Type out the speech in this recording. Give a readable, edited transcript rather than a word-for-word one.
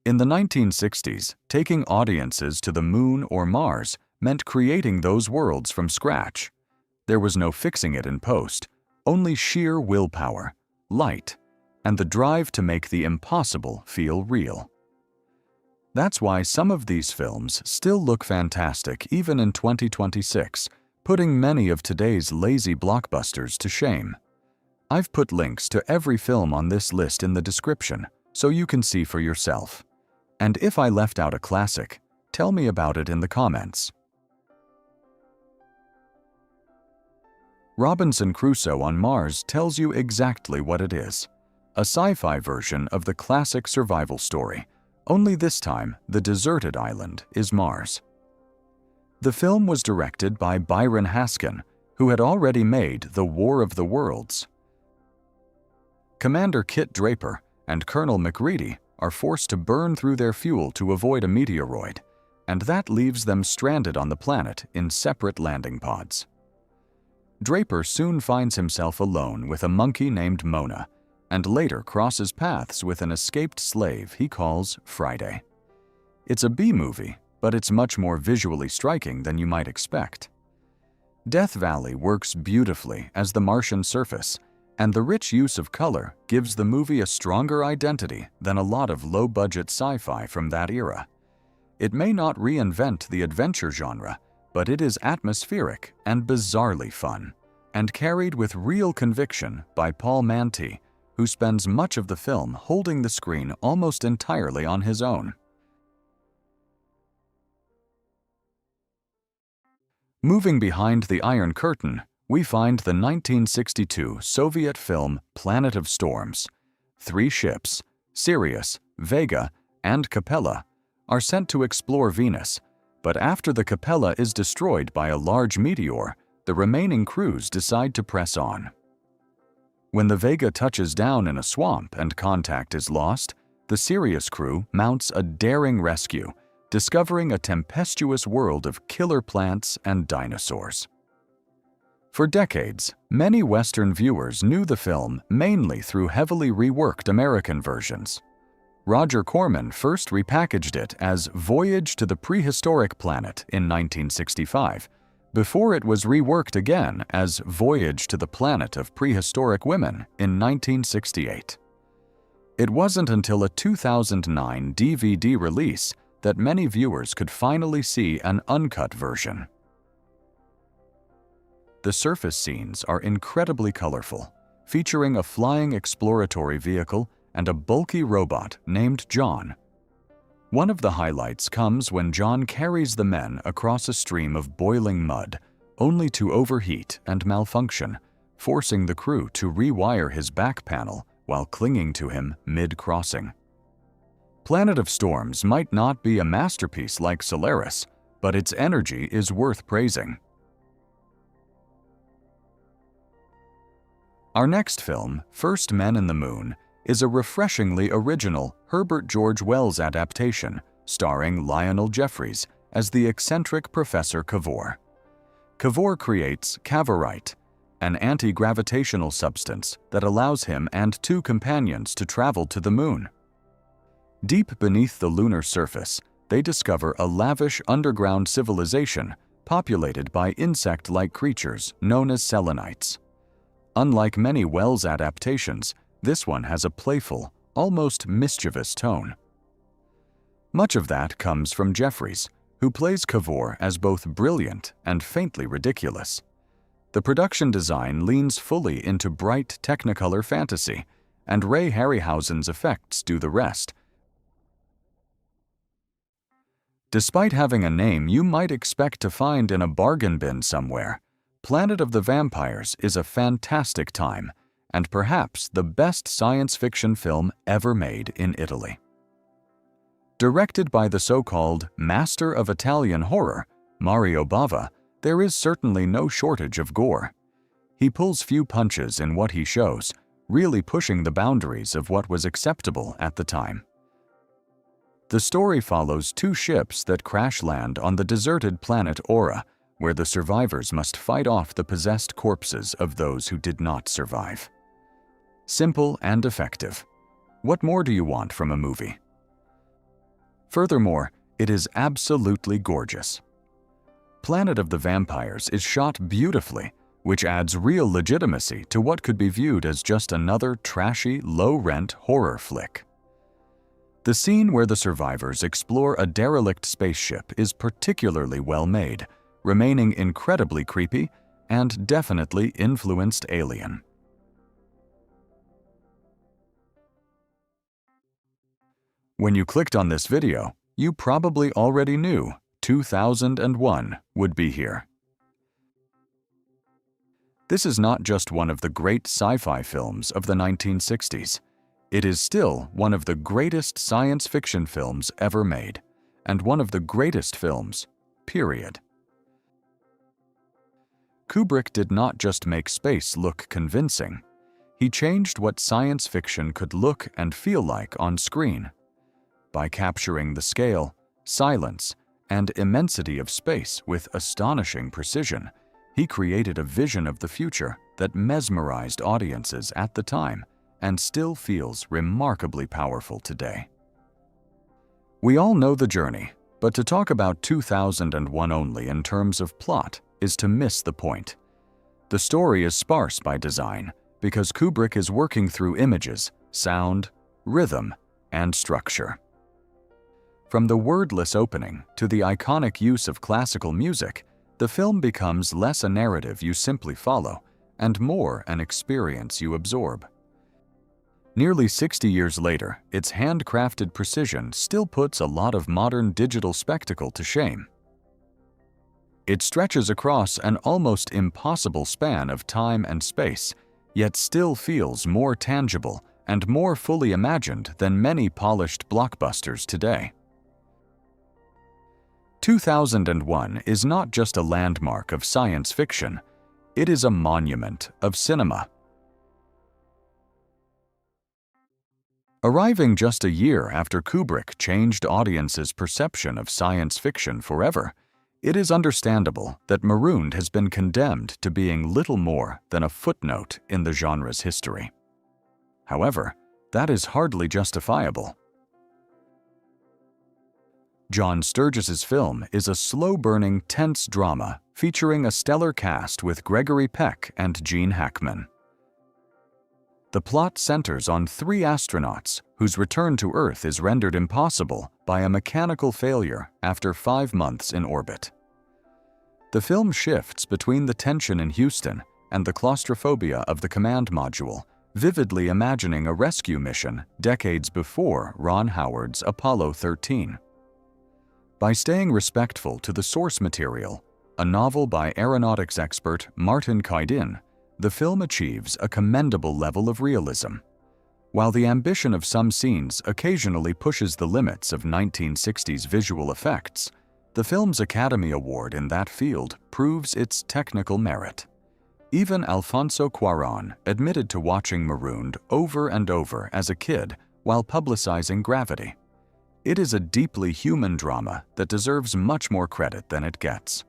In the 1960s, taking audiences to the Moon or Mars meant creating those worlds from scratch. There was no fixing it in post, only sheer willpower, light, and the drive to make the impossible feel real. That's why some of these films still look fantastic even in 2026, putting many of today's lazy blockbusters to shame. I've put links to every film on this list in the description, so you can see for yourself. And if I left out a classic, tell me about it in the comments. Robinson Crusoe on Mars tells you exactly what it is. A sci-fi version of the classic survival story, only this time the deserted island is Mars. The film was directed by Byron Haskin, who had already made The War of the Worlds. Commander Kit Draper and Colonel McReady are forced to burn through their fuel to avoid a meteoroid, and that leaves them stranded on the planet in separate landing pods. Draper soon finds himself alone with a monkey named Mona, and later crosses paths with an escaped slave he calls Friday. It's a B-movie, but it's much more visually striking than you might expect. Death Valley works beautifully as the Martian surface, and the rich use of color gives the movie a stronger identity than a lot of low-budget sci-fi from that era. It may not reinvent the adventure genre, but it is atmospheric and bizarrely fun, and carried with real conviction by Paul Manti, who spends much of the film holding the screen almost entirely on his own. Moving behind the Iron Curtain, we find the 1962 Soviet film Planet of Storms. 3 ships, Sirius, Vega, and Capella, are sent to explore Venus, but after the Capella is destroyed by a large meteor, the remaining crews decide to press on. When the Vega touches down in a swamp and contact is lost, the Sirius crew mounts a daring rescue, discovering a tempestuous world of killer plants and dinosaurs. For decades, many Western viewers knew the film mainly through heavily reworked American versions. Roger Corman first repackaged it as Voyage to the Prehistoric Planet in 1965, before it was reworked again as Voyage to the Planet of Prehistoric Women in 1968. It wasn't until a 2009 DVD release that many viewers could finally see an uncut version. The surface scenes are incredibly colorful, featuring a flying exploratory vehicle and a bulky robot named John. One of the highlights comes when John carries the men across a stream of boiling mud, only to overheat and malfunction, forcing the crew to rewire his back panel while clinging to him mid-crossing. Planet of Storms might not be a masterpiece like Solaris, but its energy is worth praising. Our next film, First Men in the Moon, is a refreshingly original Herbert George Wells adaptation starring Lionel Jeffries as the eccentric Professor Cavor. Cavor creates cavorite, an anti-gravitational substance that allows him and 2 companions to travel to the moon. Deep beneath the lunar surface, they discover a lavish underground civilization populated by insect-like creatures known as selenites. Unlike many Wells adaptations, this one has a playful, almost mischievous tone. Much of that comes from Jeffries, who plays Cavor as both brilliant and faintly ridiculous. The production design leans fully into bright Technicolor fantasy, and Ray Harryhausen's effects do the rest. Despite having a name you might expect to find in a bargain bin somewhere, Planet of the Vampires is a fantastic time, and perhaps the best science fiction film ever made in Italy. Directed by the so-called master of Italian horror, Mario Bava, there is certainly no shortage of gore. He pulls few punches in what he shows, really pushing the boundaries of what was acceptable at the time. The story follows 2 ships that crash land on the deserted planet Aura, where the survivors must fight off the possessed corpses of those who did not survive. Simple and effective. What more do you want from a movie? Furthermore, it is absolutely gorgeous. Planet of the Vampires is shot beautifully, which adds real legitimacy to what could be viewed as just another trashy, low-rent horror flick. The scene where the survivors explore a derelict spaceship is particularly well made, remaining incredibly creepy and definitely influenced Alien. When you clicked on this video, you probably already knew 2001 would be here. This is not just one of the great sci-fi films of the 1960s. It is still one of the greatest science fiction films ever made, and one of the greatest films, period. Kubrick did not just make space look convincing. He changed what science fiction could look and feel like on screen. By capturing the scale, silence, and immensity of space with astonishing precision, he created a vision of the future that mesmerized audiences at the time and still feels remarkably powerful today. We all know the journey, but to talk about 2001 only in terms of plot is to miss the point. The story is sparse by design because Kubrick is working through images, sound, rhythm, and structure. From the wordless opening to the iconic use of classical music, the film becomes less a narrative you simply follow and more an experience you absorb. Nearly 60 years later, its handcrafted precision still puts a lot of modern digital spectacle to shame. It stretches across an almost impossible span of time and space, yet still feels more tangible and more fully imagined than many polished blockbusters today. 2001 is not just a landmark of science fiction, it is a monument of cinema. Arriving just a year after Kubrick changed audiences' perception of science fiction forever, it is understandable that Marooned has been condemned to being little more than a footnote in the genre's history. However, that is hardly justifiable. John Sturges's film is a slow-burning, tense drama featuring a stellar cast with Gregory Peck and Gene Hackman. The plot centers on 3 astronauts whose return to Earth is rendered impossible by a mechanical failure after 5 months in orbit. The film shifts between the tension in Houston and the claustrophobia of the command module, vividly imagining a rescue mission decades before Ron Howard's Apollo 13. By staying respectful to the source material, a novel by aeronautics expert Martin Kaidin, the film achieves a commendable level of realism. While the ambition of some scenes occasionally pushes the limits of 1960s visual effects, the film's Academy Award in that field proves its technical merit. Even Alfonso Cuarón admitted to watching Marooned over and over as a kid while publicizing Gravity. It is a deeply human drama that deserves much more credit than it gets.